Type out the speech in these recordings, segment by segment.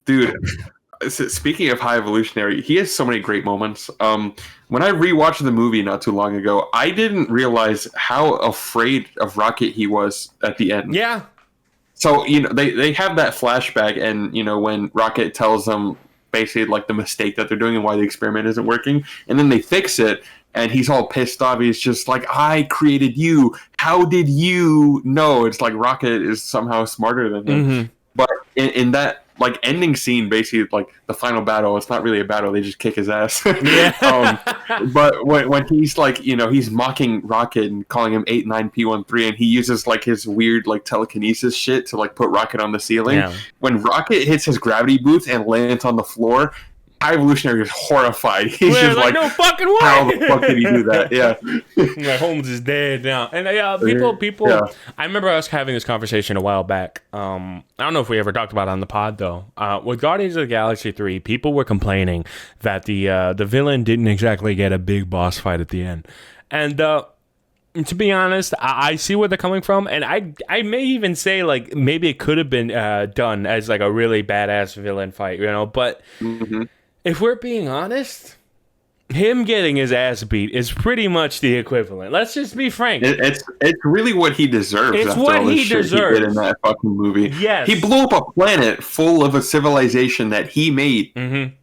Dude, speaking of High Evolutionary, he has so many great moments. When I rewatched the movie not too long ago, I didn't realize how afraid of Rocket he was at the end. Yeah. So, they have that flashback, and, when Rocket tells them basically like the mistake that they're doing and why the experiment isn't working, and then they fix it, and he's all pissed off. He's just like, I created you. How did you know? It's like Rocket is somehow smarter than him. Mm-hmm. But in that like ending scene, basically like the final battle, it's not really a battle, they just kick his ass. Yeah. But when he's like, he's mocking Rocket and calling him 89P13, and he uses like his weird like telekinesis shit to like put Rocket on the ceiling. Yeah. When Rocket hits his gravity boost and lands on the floor, High Evolutionary is horrified. He's just like, no fucking way. how the fuck did he do that? Yeah. Like, Holmes is dead now. And people. Yeah. I remember us having this conversation a while back. I don't know if we ever talked about it on the pod though. With Guardians of the Galaxy 3, people were complaining that the villain didn't exactly get a big boss fight at the end, and to be honest, I see where they're coming from, and I may even say like maybe it could have been done as like a really badass villain fight, but. Mm-hmm. If we're being honest, him getting his ass beat is pretty much the equivalent. Let's just be frank. It's really what he deserves. It's after what all this he shit deserves. He did in that fucking movie. Yes. He blew up a planet full of a civilization that he made. Mm-hmm.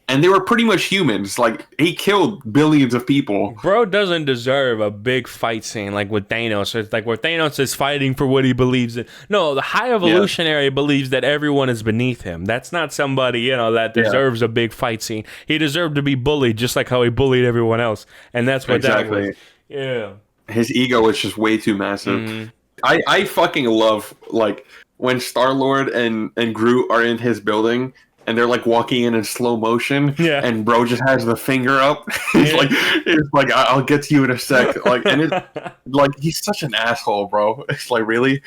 And they were pretty much humans. Like, he killed billions of people. Bro doesn't deserve a big fight scene like with Thanos. It's like where Thanos is fighting for what he believes in. No, the High Evolutionary believes that everyone is beneath him. That's not somebody, that deserves a big fight scene. He deserved to be bullied just like how he bullied everyone else. And that's what that was. Yeah. His ego is just way too massive. Mm-hmm. I fucking love, like, when Star-Lord and Groot are in his building, and they're like walking in slow motion, and bro just has the finger up. It's like I'll get to you in a sec. Like, and it's like he's such an asshole, bro. It's like, really,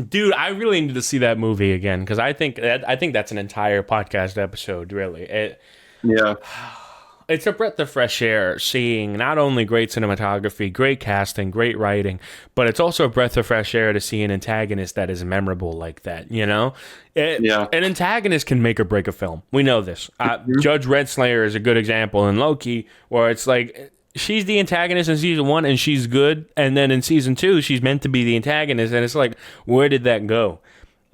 dude. I really need to see that movie again because I think that's an entire podcast episode. Really, it's a breath of fresh air seeing not only great cinematography, great casting, great writing, but it's also a breath of fresh air to see an antagonist that is memorable like that, An antagonist can make or break a film. We know this. Judge Redslayer is a good example in Loki, where it's like she's the antagonist in season 1 and she's good, and then in season 2 she's meant to be the antagonist, and it's like, where did that go?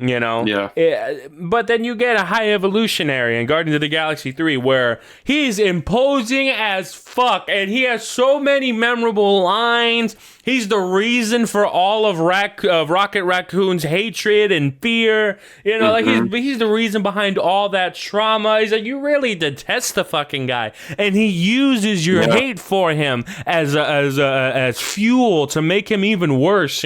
But then you get a High Evolutionary in Guardians of the Galaxy 3 where he's imposing as fuck and he has so many memorable lines. He's the reason for all of Rocket Raccoon's hatred and fear. Like he's the reason behind all that trauma. He's like, you really detest the fucking guy, and he uses your hate for him as fuel to make him even worse.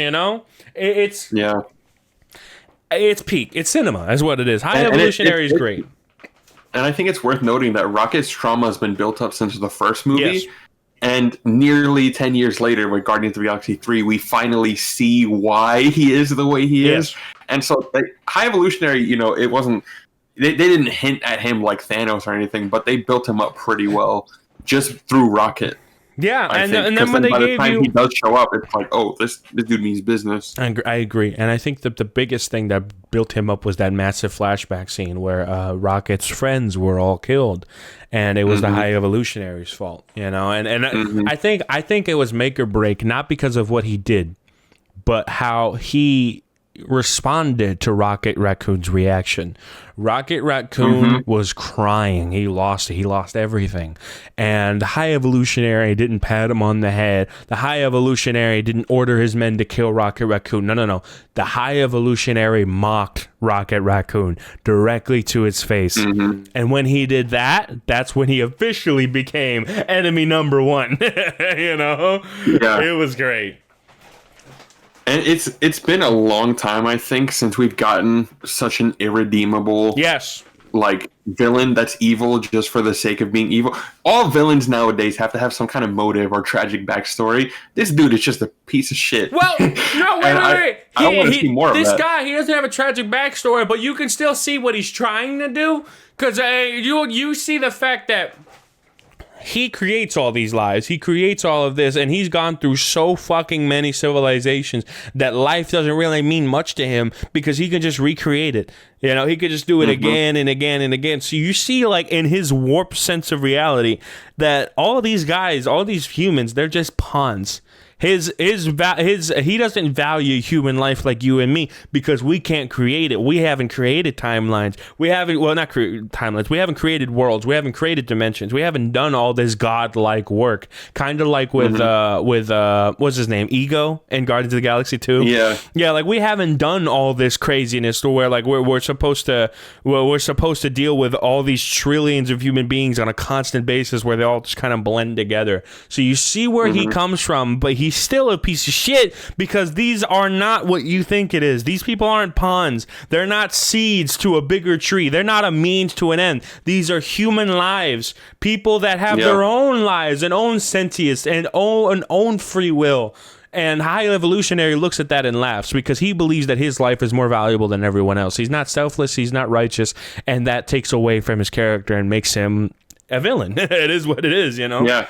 It's peak. It's cinema, is what it is. High Evolutionary is great. And I think it's worth noting that Rocket's trauma has been built up since the first movie. Yes. And nearly 10 years later, with Guardians of the Galaxy 3, we finally see why he is the way he is. And so, High Evolutionary, it wasn't... They didn't hint at him like Thanos or anything, but they built him up pretty well just through Rocket. Yeah, and then when by the time he does show up, it's like, oh, this dude means business. I agree, and I think that the biggest thing that built him up was that massive flashback scene where Rocket's friends were all killed, and it was the High Evolutionary's fault, And I think it was make or break, not because of what he did, but how he responded to Rocket Raccoon's reaction. Rocket Raccoon was crying. He lost everything. And the High Evolutionary didn't pat him on the head. The High Evolutionary didn't order his men to kill Rocket Raccoon. No. The High Evolutionary mocked Rocket Raccoon directly to his face. And when he did that, that's when he officially became enemy number 1. It was great. And it's been a long time, I think, since we've gotten such an irredeemable villain that's evil just for the sake of being evil. All villains nowadays have to have some kind of motive or tragic backstory. This dude is just a piece of shit. Well, no, wait. I want to see more of that. This guy, he doesn't have a tragic backstory, but you can still see what he's trying to do. Because you see the fact that he creates all these lives. He creates all of this, and he's gone through so fucking many civilizations that life doesn't really mean much to him because he can just recreate it. You know, he could just do it again and again and again. So you see, like, in his warped sense of reality, that all these guys, all these humans, they're just pawns. He doesn't value human life like you and me because we can't create it. We haven't created timelines. We haven't, well, not timelines. We haven't created worlds. We haven't created dimensions. We haven't done all this godlike work. Kind of like with what's his name, Ego in Guardians of the Galaxy 2. Yeah. Like we haven't done all this craziness to where like we're supposed to deal with all these trillions of human beings on a constant basis where they all just kind of blend together. So you see where he comes from, but he's still a piece of shit because these are not what you think it is. These people aren't pawns. They're not seeds to a bigger tree. They're not a means to an end. These are human lives. People that have their own lives and own sentience and own free will. And High Evolutionary looks at that and laughs because he believes that his life is more valuable than everyone else. He's not selfless. He's not righteous. And that takes away from his character and makes him a villain. It is what it is, you know?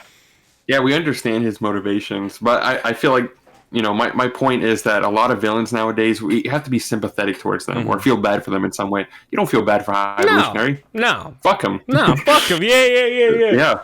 Yeah, we understand his motivations, but I feel like, you know, my point is that a lot of villains nowadays, we have to be sympathetic towards them or feel bad for them in some way. You don't feel bad for High Evolutionary. No. Fuck him. No, fuck him. Yeah.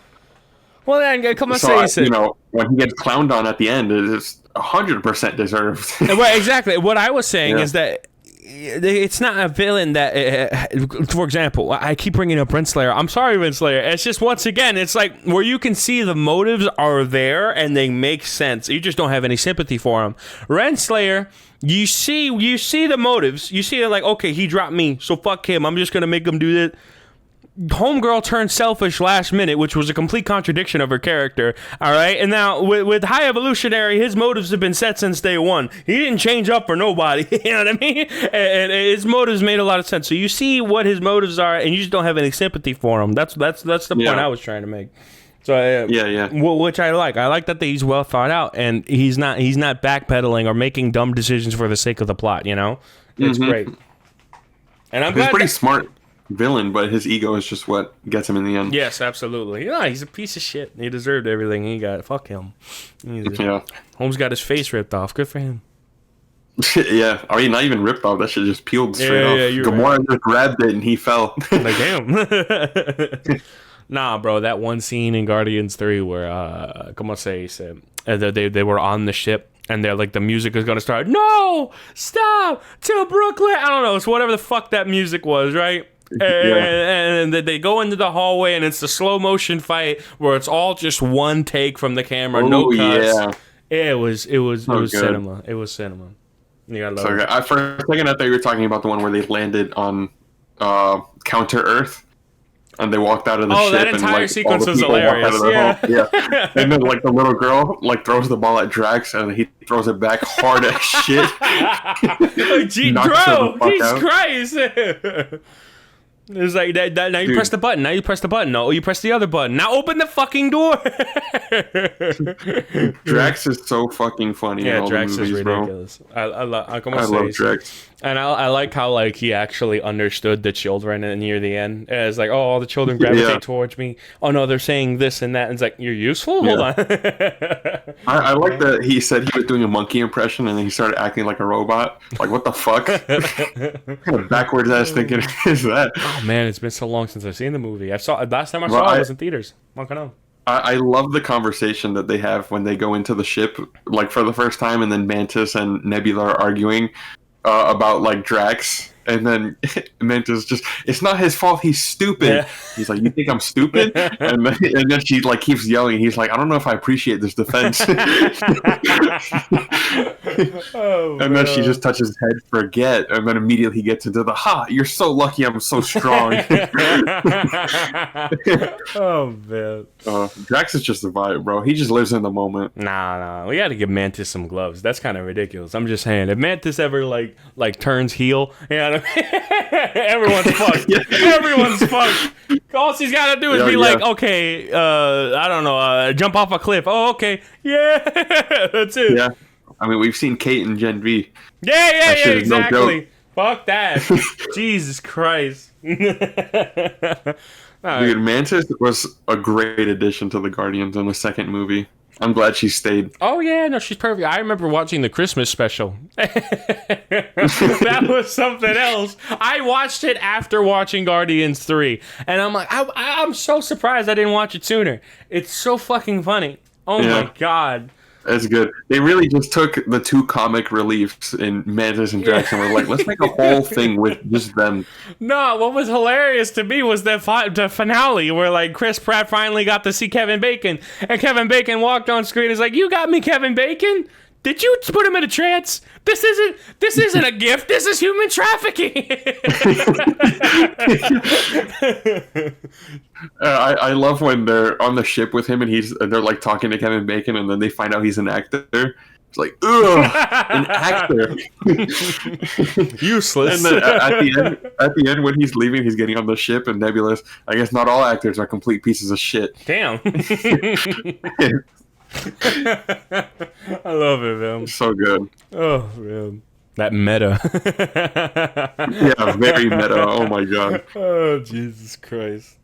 Well, then, come on, say you know, when he gets clowned on at the end, it is 100% deserved. Right, exactly. What I was saying is that it's not a villain that, for example, I keep bringing up Renslayer. I'm sorry, Renslayer. It's just, once again, it's like where you can see the motives are there and they make sense. You just don't have any sympathy for him. Renslayer, you see the motives. You see they're like, okay, he dropped me, so fuck him. I'm just going to make him do that. Homegirl turned selfish last minute, which was a complete contradiction of her character. All right, and now with High Evolutionary, his motives have been set since day one. He didn't change up for nobody. You know what I mean? And his motives made a lot of sense. So you see what his motives are, and you just don't have any sympathy for him. That's the point I was trying to make. So which I like. I like that he's well thought out, and he's not backpedaling or making dumb decisions for the sake of the plot. You know, it's great. And I'm glad he's pretty smart villain, but his ego is just what gets him in the end. Yes, absolutely. Yeah, he's a piece of shit. He deserved everything he got. Fuck him. Holmes got his face ripped off. Good for him. Yeah, I mean, not even ripped off. That shit just peeled straight off. Gamora just grabbed it and he fell. Like, damn. Nah, bro, that one scene in Guardians 3 where, como se dice, they were on the ship and they're like, the music is going to start. No! Stop! To Brooklyn! I don't know. It's whatever the fuck that music was, right? And they go into the hallway and it's the slow motion fight where it's all just one take from the camera, no cuts. It was cinema. It was cinema. You gotta love it. For a second, I thought you were talking about the one where they landed on Counter Earth and they walked out of the ship. That entire and, sequence was hilarious. Yeah. And then like the little girl like throws the ball at Drax and he throws it back hard as shit. Bro, Jesus Christ. It's like that now you press the button. Now you press the button. No, you press the other button. Now open the fucking door. Drax is so fucking funny. Yeah, in all Drax the movies, is ridiculous. I love Drax. And I like how like he actually understood the children near the end. It's like, oh, all the children gravitate towards me. Oh no, they're saying this and that. And it's like, you're useful. Hold on. I like that he said he was doing a monkey impression and then he started acting like a robot. Like, what the fuck? What kind of backwards ass thinking is that? Oh man, it's been so long since I've seen the movie. Last time I saw it was in theaters. I love the conversation that they have when they go into the ship, like for the first time, and then Mantis and Nebula are arguing about like Drax, and then Mantis just, it's not his fault, he's stupid. Yeah. He's like, you think I'm stupid? and then she like keeps yelling. He's like, I don't know if I appreciate this defense. And then she just touches his head, forget, and then immediately he gets into the you're so lucky I'm so strong. Oh man. Drax is just a vibe, bro. He just lives in the moment. Nah. We gotta give Mantis some gloves. That's kind of ridiculous. I'm just saying, if Mantis ever like turns heel, everyone's fucked. Everyone's fucked. All she's gotta do is be like, okay, I don't know, jump off a cliff. Oh, okay. Yeah. That's it. Yeah. I mean, we've seen Kate and Gen V. Yeah, exactly. Fuck that. Jesus Christ. Dude, Mantis was a great addition to the Guardians in the second movie. I'm glad she stayed. Oh yeah, no, she's perfect. I remember watching the Christmas special. That was something else. I watched it after watching Guardians 3, and I'm like, I'm so surprised I didn't watch it sooner. It's so fucking funny. Oh my god. That's good. They really just took the two comic reliefs in Mantis and Drax and were like, let's make a whole thing with just them. No, what was hilarious to me was the finale where like Chris Pratt finally got to see Kevin Bacon, and Kevin Bacon walked on screen and is like, "You got me, Kevin Bacon? Did you put him in a trance? This isn't a gift. This is human trafficking." I love when they're on the ship with him and they're like talking to Kevin Bacon and then they find out he's an actor. It's like, ugh, an actor. Useless. And then at the end when he's leaving, he's getting on the ship and Nebula's, I guess not all actors are complete pieces of shit. Damn. I love it, man. So good. Oh man, that meta. Yeah, very meta. Oh my god. Oh Jesus Christ.